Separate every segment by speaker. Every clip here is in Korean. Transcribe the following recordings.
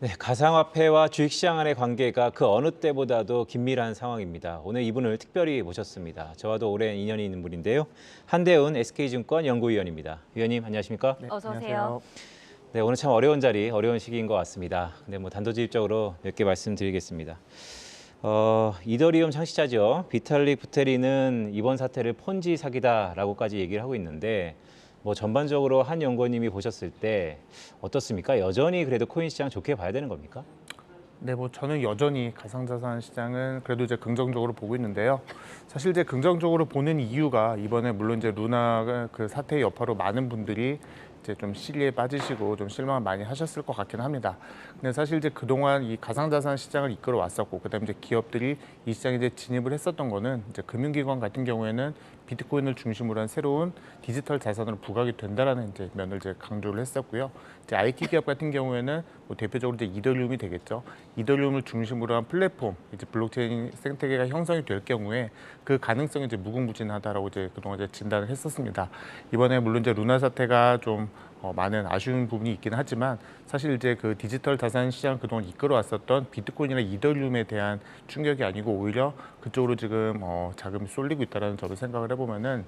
Speaker 1: 네, 가상화폐와 주식시장 간의 관계가 그 어느 때보다도 긴밀한 상황입니다. 오늘 이분을 특별히 모셨습니다. 저와도 오랜 인연이 있는 분인데요. 한대훈 SK증권 연구위원입니다. 위원님 안녕하십니까?
Speaker 2: 네,
Speaker 3: 어서 오세요.
Speaker 2: 안녕하세요.
Speaker 1: 네, 오늘 참 어려운 자리, 어려운 시기인 것 같습니다. 근데 단도직입적으로 몇 개 말씀드리겠습니다. 이더리움 창시자죠. 비탈릭 부테린은 이번 사태를 폰지 사기다라고까지 얘기를 하고 있는데 전반적으로 한 연구원님이 보셨을 때 어떻습니까? 여전히 그래도 코인 시장 좋게 봐야 되는 겁니까?
Speaker 2: 네, 저는 여전히 가상자산 시장은 그래도 이제 긍정적으로 보고 있는데요. 사실 이제 긍정적으로 보는 이유가 이번에 물론 이제 루나 그 사태의 여파로 많은 분들이 이제 좀 시리에 빠지시고 좀 실망을 많이 하셨을 것 같긴 합니다. 근데 사실 이제 그동안 이 가상자산 시장을 이끌어 왔었고, 그다음에 이제 기업들이 이 시장에 이제 진입을 했었던 거는 이제 금융기관 같은 경우에는 비트코인을 중심으로 한 새로운 디지털 자산으로 부각이 된다라는 이제 면을 이제 강조를 했었고요. 이제 IT 기업 같은 경우에는 대표적으로 이제 이더리움이 되겠죠. 이더리움을 중심으로 한 플랫폼, 이제 블록체인 생태계가 형성이 될 경우에 그 가능성이 이제 무궁무진하다라고 이제 그동안 이제 진단을 했었습니다. 이번에 물론 이제 루나 사태가 좀 많은 아쉬운 부분이 있긴 하지만 사실 이제 그 디지털 자산 시장 그동안 이끌어왔었던 비트코인이나 이더리움에 대한 충격이 아니고 오히려 그쪽으로 지금 자금이 쏠리고 있다는 점을 생각을 해보면은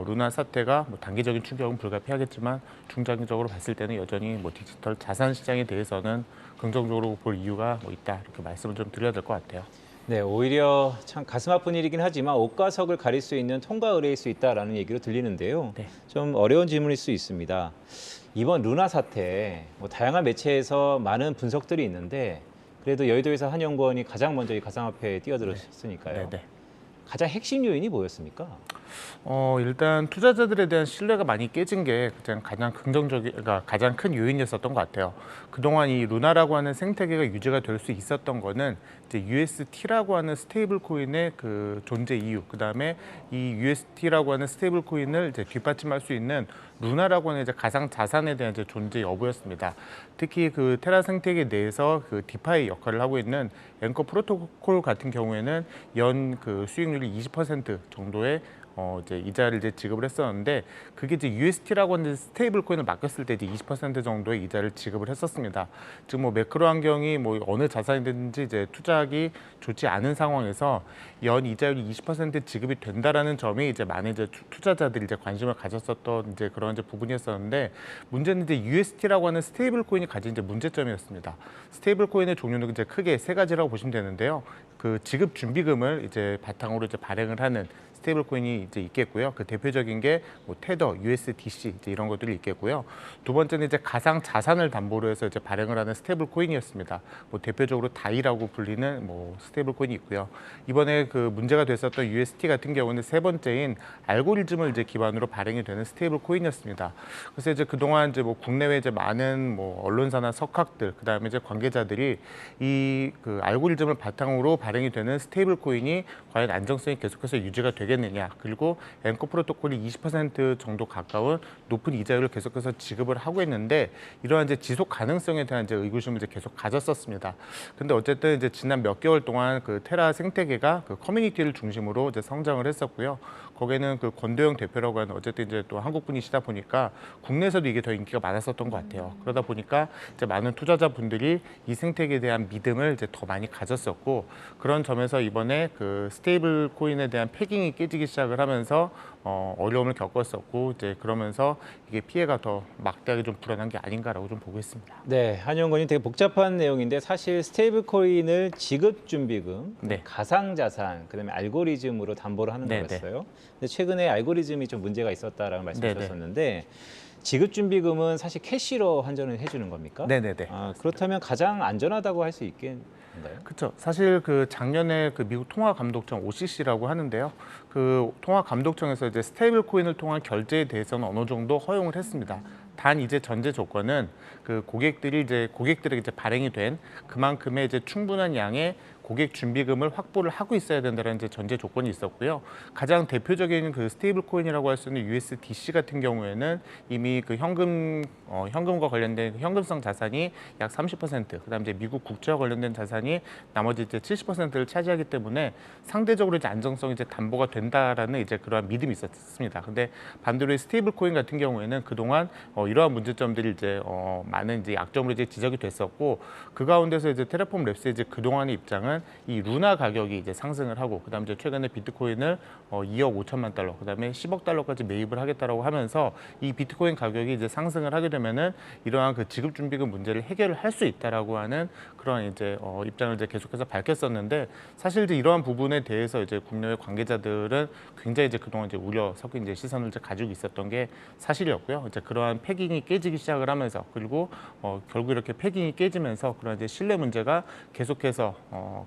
Speaker 2: 루나 사태가 단기적인 충격은 불가피하겠지만 중장기적으로 봤을 때는 여전히 디지털 자산 시장에 대해서는 긍정적으로 볼 이유가 있다, 이렇게 말씀을 좀 드려야 될 것 같아요.
Speaker 1: 네, 오히려 참 가슴 아픈 일이긴 하지만 옥과 석을 가릴 수 있는 통과 의례일 수 있다라는 얘기로 들리는데요.
Speaker 2: 네.
Speaker 1: 좀 어려운 질문일 수 있습니다. 이번 루나 사태, 다양한 매체에서 많은 분석들이 있는데 그래도 여의도에서 한 연구원이 가장 먼저 이 가상화폐에 뛰어들었으니까요.
Speaker 2: 네, 네.
Speaker 1: 가장 핵심 요인이 뭐였습니까?
Speaker 2: 일단 투자자들에 대한 신뢰가 많이 깨진 게 가장 긍정적인, 그러니까 가장 큰 요인이었었던 것 같아요. 그동안 이 루나라고 하는 생태계가 유지가 될 수 있었던 거는 이제 UST라고 하는 스테이블 코인의 그 존재 이유, 그다음에 이 UST라고 하는 스테이블 코인을 이제 뒷받침할 수 있는 루나라고 하는 이제 가상 자산에 대한 이제 존재 여부였습니다. 특히 그 테라 생태계 내에서 그 디파이 역할을 하고 있는 앵커 프로토콜 같은 경우에는 연 그 수익률이 20% 정도의 이제 이자를 이제 지급을 했었는데, 그게 이제 UST라고 하는 스테이블 코인을 맡겼을 때 이제 20% 정도의 이자를 지급을 했었습니다. 즉 매크로 환경이 어느 자산이든지 이제 투자하기 좋지 않은 상황에서 연 이자율이 20% 지급이 된다라는 점이 이제 많은 이제 투자자들이 이제 관심을 가졌었던 이제 그런 이제 부분이었었는데, 문제는 이제 UST라고 하는 스테이블 코인이 가진 이제 문제점이었습니다. 스테이블 코인의 종류는 이제 크게 세 가지라고 보시면 되는데요. 그 지급 준비금을 이제 바탕으로 이제 발행을 하는 스테이블 코인이 이제 있겠고요. 그 대표적인 게 테더, USDC 이제 이런 것들이 있겠고요. 두 번째는 이제 가상 자산을 담보로 해서 이제 발행을 하는 스테이블 코인이었습니다. 대표적으로 다이라고 불리는 스테이블 코인이 있고요. 이번에 그 문제가 됐었던 UST 같은 경우는 세 번째인 알고리즘을 이제 기반으로 발행이 되는 스테이블 코인이었습니다. 그래서 이제 그동안 이제 국내외 이제 많은 언론사나 석학들, 그다음에 이제 관계자들이 이 그 알고리즘을 바탕으로 발행이 되는 스테이블 코인이 과연 안정성이 계속해서 유지가 되겠느냐, 그리고 앵커 프로토콜이 20% 정도 가까운 높은 이자율을 계속해서 지급을 하고 있는데 이러한 이제 지속 가능성에 대한 이제 의구심을 이제 계속 가졌었습니다. 근데 어쨌든 이제 지난 몇 개월 동안 그 테라 생태계가 그 커뮤니티를 중심으로 이제 성장을 했었고요. 거기에는 그 권도영 대표라고 하는 어쨌든 이제 또 한국 분이시다 보니까 국내에서도 이게 더 인기가 많았었던 것 같아요. 그러다 보니까 이제 많은 투자자분들이 이 생태계에 대한 믿음을 이제 더 많이 가졌었고, 그런 점에서 이번에 그 스테이블 코인에 대한 패깅이 깨지기 시작을 하면서 어려움을 겪었었고, 이제 그러면서 이게 피해가 더 막대하게 좀 불어난 게 아닌가라고 좀 보고 있습니다.
Speaker 1: 네, 한 연구원님 되게 복잡한 내용인데 사실 스테이블 코인을 지급 준비금,
Speaker 2: 네.
Speaker 1: 가상 자산, 그다음에 알고리즘으로 담보를 하는
Speaker 2: 네,
Speaker 1: 거였어요. 근데 최근에 알고리즘이 좀 문제가 있었다라는
Speaker 2: 네,
Speaker 1: 말씀하셨었는데 지급 준비금은 사실 캐시로 환전을 해주는 겁니까?
Speaker 2: 네네네.
Speaker 1: 그렇다면 가장 안전하다고 할 수 있겠는가요?
Speaker 2: 그렇죠. 사실 그 작년에 그 미국 통화감독청 OCC라고 하는데요. 그 통화감독청에서 이제 스테이블 코인을 통한 결제에 대해서는 어느 정도 허용을 했습니다. 단 이제 전제 조건은 그 고객들에게 이제 발행이 된 그만큼의 이제 충분한 양의 고객 준비금을 확보를 하고 있어야 된다는 이제 전제 조건이 있었고요. 가장 대표적인 그 스테이블 코인이라고 할 수 있는 USDC 같은 경우에는 이미 그 현금과 관련된 현금성 자산이 약 30%, 그다음 이제 미국 국채와 관련된 자산이 나머지 이제 70%를 차지하기 때문에 상대적으로 이제 안정성이 이제 담보가 된다라는 이제 그러한 믿음이 있었습니다. 근데 반대로 스테이블 코인 같은 경우에는 그동안 이러한 문제점들이 이제 많은 이제 약점으로 이제 지적이 됐었고, 그 가운데서 이제 테라폼 랩스의 이제 그동안의 입장은 이 루나 가격이 이제 상승을 하고, 그다음 이제 최근에 비트코인을 2억 5천만 달러, 그다음에 10억 달러까지 매입을 하겠다라고 하면서 이 비트코인 가격이 이제 상승을 하게 되면은 이러한 그 지급 준비금 문제를 해결을 할 수 있다라고 하는 그런 이제 입장을 이제 계속해서 밝혔었는데, 사실 이제 이러한 부분에 대해서 이제 국내외 관계자들은 굉장히 이제 그동안 이제 우려 섞인 이제 시선을 이제 가지고 있었던 게 사실이었고요. 이제 그러한 패깅이 깨지기 시작을 하면서, 그리고 결국 이렇게 패깅이 깨지면서 그런 이제 신뢰 문제가 계속해서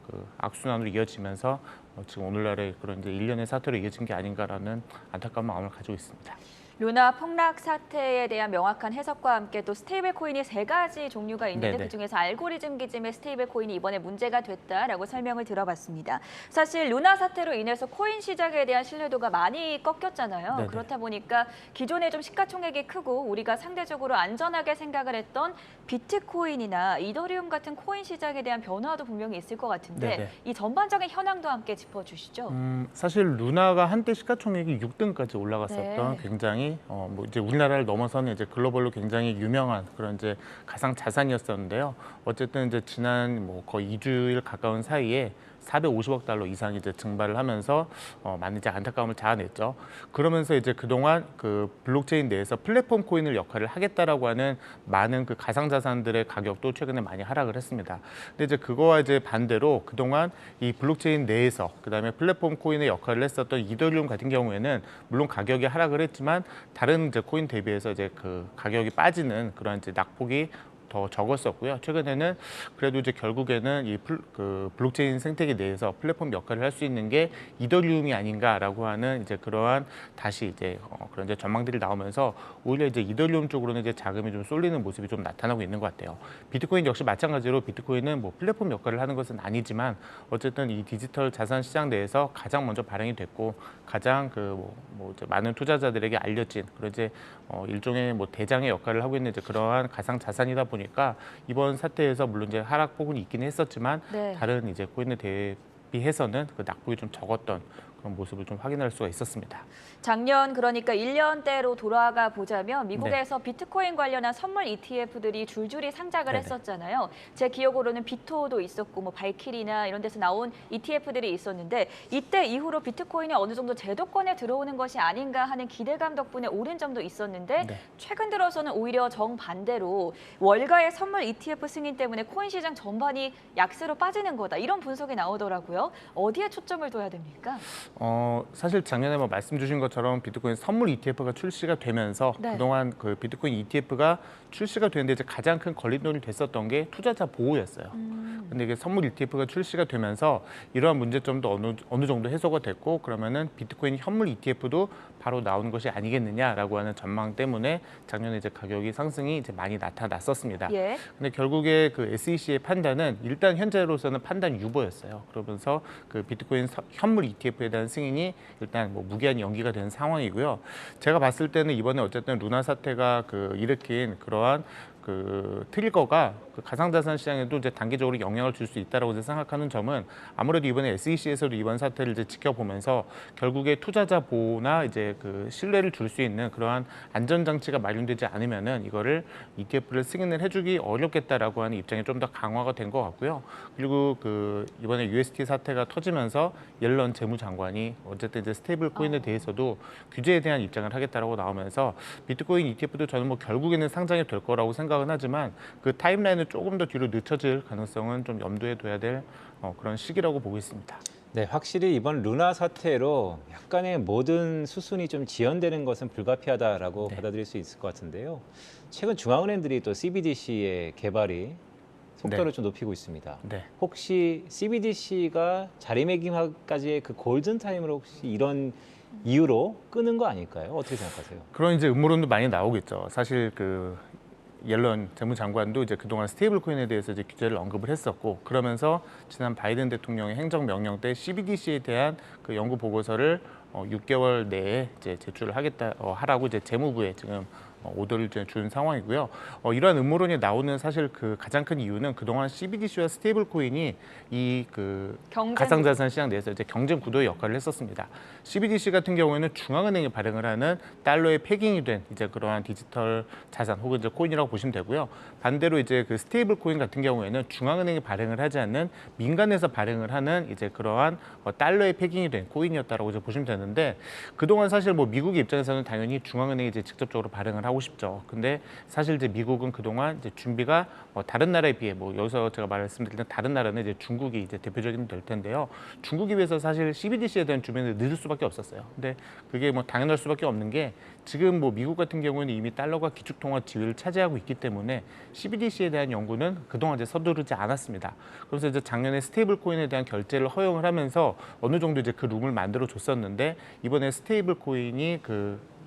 Speaker 2: 그 악순환으로 이어지면서 지금 오늘날의 그런 이제 일련의 사태로 이어진 게 아닌가라는 안타까운 마음을 가지고 있습니다.
Speaker 3: 루나 폭락 사태에 대한 명확한 해석과 함께 또 스테이블 코인이 3가지 종류가 있는데
Speaker 2: 네네.
Speaker 3: 그중에서 알고리즘 기즘의 스테이블 코인이 이번에 문제가 됐다라고 설명을 들어봤습니다. 사실 루나 사태로 인해서 코인 시장에 대한 신뢰도가 많이 꺾였잖아요.
Speaker 2: 네네.
Speaker 3: 그렇다 보니까 기존에 좀 시가총액이 크고 우리가 상대적으로 안전하게 생각을 했던 비트코인이나 이더리움 같은 코인 시장에 대한 변화도 분명히 있을 것 같은데
Speaker 2: 네네.
Speaker 3: 이 전반적인 현황도 함께 짚어주시죠.
Speaker 2: 사실 루나가 한때 시가총액이 6등까지 올라갔었던
Speaker 3: 네.
Speaker 2: 굉장히 뭐 이제 우리나라를 넘어서는 이제 글로벌로 굉장히 유명한 그런 이제 가상 자산이었었는데요. 어쨌든 이제 지난 뭐 거의 2주일 가까운 사이에 450억 달러 이상이 이제 증발을 하면서 많은 이제 안타까움을 자아냈죠. 그러면서 이제 그동안 그 블록체인 내에서 플랫폼 코인을 역할을 하겠다라고 하는 많은 그 가상 자산들의 가격도 최근에 많이 하락을 했습니다. 근데 이제 그거와 이제 반대로 그동안 이 블록체인 내에서 그다음에 플랫폼 코인의 역할을 했었던 이더리움 같은 경우에는 물론 가격이 하락을 했지만 다른 이제 코인 대비해서 이제 그 가격이 빠지는 그런 이제 낙폭이 더 적었었고요. 최근에는 그래도 이제 결국에는 이 블록체인 생태계 내에서 플랫폼 역할을 할 수 있는 게 이더리움이 아닌가라고 하는 이제 그러한 다시 이제 그런 이제 전망들이 나오면서 오히려 이제 이더리움 쪽으로는 이제 자금이 좀 쏠리는 모습이 좀 나타나고 있는 것 같아요. 비트코인 역시 마찬가지로 비트코인은 뭐 플랫폼 역할을 하는 것은 아니지만 어쨌든 이 디지털 자산 시장 내에서 가장 먼저 발행이 됐고 가장 뭐 이제 많은 투자자들에게 알려진 그런 이제 일종의 뭐 대장의 역할을 하고 있는 이제 그러한 가상 자산이다 보니까 이번 사태에서 물론 이제 하락폭은 있긴 했었지만
Speaker 3: 네.
Speaker 2: 다른 이제 코인에 대비해서는 그 낙폭이 좀 적었던 그런 모습을 좀 확인할 수가 있었습니다.
Speaker 3: 작년 그러니까 1년대로 돌아가 보자면 미국에서 비트코인 관련한 선물 ETF들이 줄줄이 상장을
Speaker 2: 네네.
Speaker 3: 했었잖아요. 제 기억으로는 비토도 있었고 뭐 발키리나 이런 데서 나온 ETF들이 있었는데 이때 이후로 비트코인이 어느 정도 제도권에 들어오는 것이 아닌가 하는 기대감 덕분에 오른 점도 있었는데
Speaker 2: 네.
Speaker 3: 최근 들어서는 오히려 정반대로 월가의 선물 ETF 승인 때문에 코인 시장 전반이 약세로 빠지는 거다. 이런 분석이 나오더라고요. 어디에 초점을 둬야 됩니까?
Speaker 2: 사실 작년에 뭐 말씀 주신 것처럼 비트코인 선물 ETF가 출시가 되면서
Speaker 3: 네.
Speaker 2: 그동안 그 비트코인 ETF가 출시가 되는데 이제 가장 큰 걸림돌이 됐었던 게 투자자 보호였어요. 근데 이게 선물 ETF가 출시가 되면서 이러한 문제점도 어느 정도 해소가 됐고, 그러면은 비트코인 현물 ETF도 바로 나오는 것이 아니겠느냐라고 하는 전망 때문에 작년에 이제 가격이 상승이 이제 많이 나타났었습니다.
Speaker 3: 예.
Speaker 2: 근데 결국에 그 SEC의 판단은 일단 현재로서는 판단 유보였어요. 그러면서 그 비트코인 현물 ETF에 대한 승인이 일단 뭐 무기한 연기가 된 상황이고요. 제가 봤을 때는 이번에 어쨌든 루나 사태가 그 일으킨 그러한 그 트리거가 그 가상자산 시장에도 이제 단기적으로 영향을 줄 수 있다라고 생각하는 점은 아무래도 이번에 SEC에서도 이번 사태를 이제 지켜보면서 결국에 투자자 보호나 이제 그 신뢰를 줄 수 있는 그러한 안전 장치가 마련되지 않으면은 이거를 ETF를 승인을 해주기 어렵겠다라고 하는 입장이 좀 더 강화가 된 것 같고요. 그리고 그 이번에 UST 사태가 터지면서 옐런 재무장관이 어쨌든 이제 스테이블 코인에 대해서도 규제에 대한 입장을 하겠다라고 나오면서 비트코인 ETF도 저는 뭐 결국에는 상장이 될 거라고 생각은 하지만 그 타임라인은 조금 더 뒤로 늦춰질 가능성은 좀 염두에 둬야 될 그런 시기라고 보고 있습니다.
Speaker 1: 네, 확실히 이번 루나 사태로 약간의 모든 수순이 좀 지연되는 것은 불가피하다라고
Speaker 2: 네.
Speaker 1: 받아들일 수 있을 것 같은데요. 최근 중앙은행들이 또 CBDC의 개발이 속도를 좀 높이고 있습니다.
Speaker 2: 네.
Speaker 1: 혹시 CBDC가 자리매김까지의 그 골든 타임으로 혹시 이런 이유로 끄는 거 아닐까요? 어떻게 생각하세요?
Speaker 2: 그런 이제 음모론도 많이 나오겠죠. 사실 그 옐런 재무장관도 이제 그동안 스테이블 코인에 대해서 이제 규제를 언급을 했었고, 그러면서 지난 바이든 대통령의 행정명령 때 CBDC에 대한 그 연구 보고서를 6개월 내에 이제 제출을 하라고 이제 재무부에 지금 오더를 이제 준 상황이고요. 이러한 음모론이 나오는 사실 그 가장 큰 이유는 그동안 CBDC와 스테이블 코인이 이 그 가상자산 시장 내에서 이제 경쟁 구도의 역할을 했었습니다. CBDC 같은 경우에는 중앙은행이 발행을 하는 달러에 패깅이 된 이제 그러한 디지털 자산 혹은 이제 코인이라고 보시면 되고요. 반대로 이제 그 스테이블 코인 같은 경우에는 중앙은행이 발행을 하지 않는 민간에서 발행을 하는 이제 그러한 달러에 패깅이 된 코인이었다라고 이제 보시면 되는데, 그동안 사실 뭐 미국의 입장에서는 당연히 중앙은행이 이제 직접적으로 발행을 하고 싶죠. 근데 사실 이제 미국은 그동안 이제 준비가 다른 나라에 비해, 뭐 여기서 제가 말씀드리는 다른 나라는 이제 중국이 이제 대표적인 될 텐데요. 중국에 비해서 사실 CBDC에 대한 준비는 늦을 수밖에 없었어요. 근데 그게 뭐 당연할 수밖에 없는 게, 지금 뭐 미국 같은 경우는 이미 달러가 기축통화 지위를 차지하고 있기 때문에 CBDC에 대한 연구는 그동안 이제 서두르지 않았습니다. 그래서 이제 작년에 스테이블 코인에 대한 결제를 허용을 하면서 어느 정도 이제 그 룸을 만들어 줬었는데, 이번에 스테이블 코인이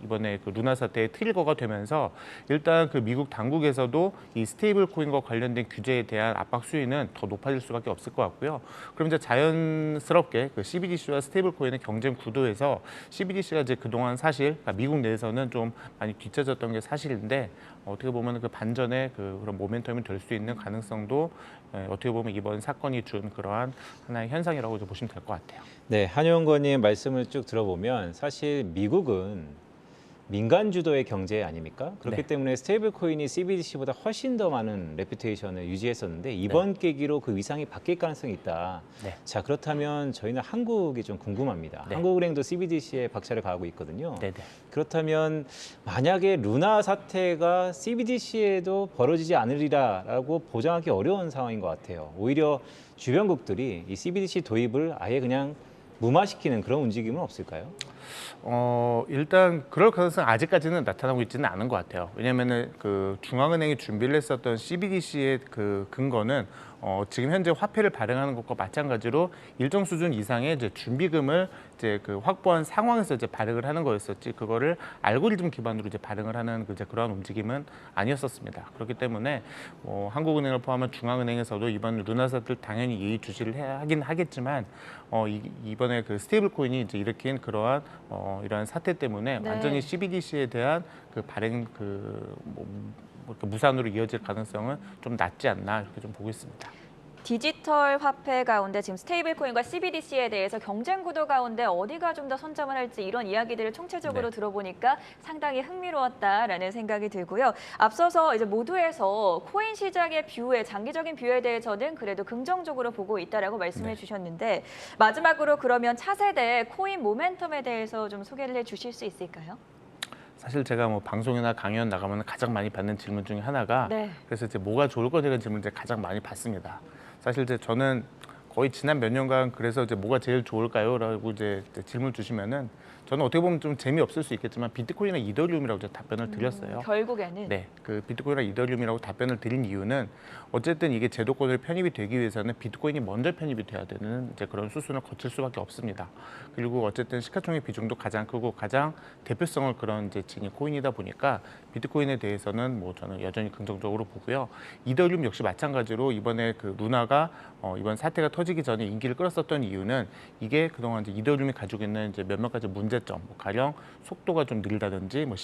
Speaker 2: 이번에 그 루나 사태의 트리거가 되면서 일단 그 미국 당국에서도 이 스테이블 코인과 관련된 규제에 대한 압박 수위는 더 높아질 수밖에 없을 것 같고요. 그럼 이제 자연스럽게 그 CBDC와 스테이블 코인의 경쟁 구도에서 CBDC가 이제 그동안 사실 그러니까 미국 내에서는 좀 많이 뒤처졌던 게 사실인데, 어떻게 보면 그 반전의 그런 모멘텀이 될 수 있는 가능성도 어떻게 보면 이번 사건이 준 그러한 하나의 현상이라고 보시면 될 것 같아요.
Speaker 1: 네, 한의원관님 말씀을 쭉 들어보면 사실 미국은 민간 주도의 경제 아닙니까? 그렇기
Speaker 2: 네.
Speaker 1: 때문에 스테이블 코인이 CBDC보다 훨씬 더 많은 레퓨테이션을 유지했었는데 이번 계기로 그 위상이 바뀔 가능성이 있다.
Speaker 2: 네.
Speaker 1: 자, 그렇다면 저희는 한국이 좀 궁금합니다.
Speaker 2: 네.
Speaker 1: 한국은행도 CBDC에 박차를 가하고 있거든요.
Speaker 2: 네네.
Speaker 1: 그렇다면 만약에 루나 사태가 CBDC에도 벌어지지 않으리라라고 보장하기 어려운 상황인 것 같아요. 오히려 주변국들이 이 CBDC 도입을 아예 그냥 무마시키는 그런 움직임은 없을까요?
Speaker 2: 일단 그럴 가능성은 아직까지는 나타나고 있지는 않은 것 같아요. 왜냐하면은 그 중앙은행이 준비를 했었던 CBDC의 그 근거는 지금 현재 화폐를 발행하는 것과 마찬가지로 일정 수준 이상의 이제 준비금을 이제 그 확보한 상황에서 이제 발행을 하는 거였었지, 그거를 알고리즘 기반으로 이제 발행을 하는 이제 그러한 움직임은 아니었었습니다. 그렇기 때문에 한국은행을 포함한 중앙은행에서도 이번 루나 사태를 당연히 예의주시를 하긴 하겠지만, 이번에 그 스테이블 코인이 이제 일으킨 그러한 이러한 사태 때문에
Speaker 3: 네.
Speaker 2: 완전히 CBDC에 대한 그 발행 무산으로 이어질 가능성은 좀 낮지 않나 이렇게 좀 보고 있습니다.
Speaker 3: 디지털 화폐 가운데 지금 스테이블 코인과 CBDC에 대해서 경쟁 구도 가운데 어디가 좀 더 선점을 할지 이런 이야기들을 총체적으로
Speaker 2: 네.
Speaker 3: 들어보니까 상당히 흥미로웠다라는 생각이 들고요. 앞서서 이제 모두에서 코인 시장의 뷰에 장기적인 뷰에 대해서는 그래도 긍정적으로 보고 있다라고 말씀해
Speaker 2: 네.
Speaker 3: 주셨는데, 마지막으로 그러면 차세대 코인 모멘텀에 대해서 좀 소개를 해 주실 수 있을까요?
Speaker 2: 사실 제가 뭐 방송이나 강연 나가면 가장 많이 받는 질문 중에 하나가,
Speaker 3: 네.
Speaker 2: 그래서 이제 뭐가 좋을 거냐는 질문을 이제 가장 많이 받습니다. 사실 이제 저는 거의 지난 몇 년간 그래서 이제 뭐가 제일 좋을까요?라고 이제 질문 주시면은 저는 어떻게 보면 좀 재미없을 수 있겠지만 비트코인이나 이더리움이라고 제가 답변을 드렸어요.
Speaker 3: 결국에는
Speaker 2: 네, 그 비트코인이나 이더리움이라고 답변을 드린 이유는 어쨌든 이게 제도권으로 편입이 되기 위해서는 비트코인이 먼저 편입이 돼야 되는 이제 그런 수순을 거칠 수밖에 없습니다. 그리고 어쨌든 시가총액 비중도 가장 크고 가장 대표성을 그런 이제 지닌 코인이다 보니까 비트코인에 대해서는 뭐 저는 여전히 긍정적으로 보고요. 이더리움 역시 마찬가지로 이번에 그 루나가 이번 사태가 터지기 전에 인기를 끌었었던 이유는 이게 그동안 이제 이더리움이 가지고 있는 이제 몇몇 가지 문제점, 뭐 가령 속도가 좀 느리다든지 뭐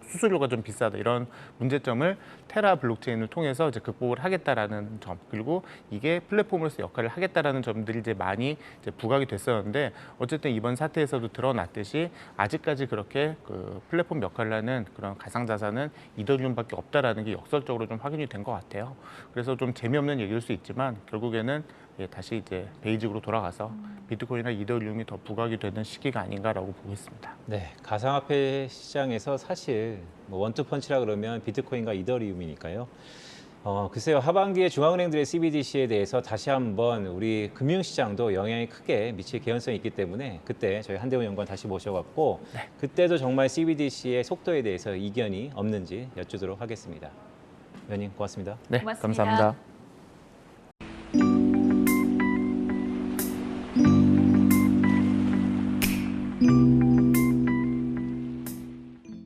Speaker 2: 수수료가 좀 비싸다 이런 문제점을 테라 블록체인을 통해서 이제 극복을 하겠다라는 점, 그리고 이게 플랫폼으로서 역할을 하겠다라는 점들이 이제 많이 이제 부각이 됐었는데, 어쨌든 이번 사태에서도 드러났듯이 아직까지 그렇게 그 플랫폼 역할을 하는 그런 가상자산은 이더리움밖에 없다라는 게 역설적으로 좀 확인이 된 것 같아요. 그래서 좀 재미없는 얘기일 수 있지만 결국에는 다시 이제 베이직으로 돌아가서 비트코인이나 이더리움이 더 부각이 되는 시기가 아닌가라고 보고 있습니다.
Speaker 1: 네, 가상화폐 시장에서 사실 뭐 원투펀치라 그러면 비트코인과 이더리움이니까요. 글쎄요, 하반기에 중앙은행들의 CBDC에 대해서 다시 한번 우리 금융시장도 영향이 크게 미칠 개연성이 있기 때문에 그때 저희 한대훈 연구원 다시 모셔갖고 그때도 정말 CBDC의 속도에 대해서 이견이 없는지 여쭈도록 하겠습니다. 위원님 고맙습니다.
Speaker 2: 네,
Speaker 3: 고맙습니다.
Speaker 2: 감사합니다.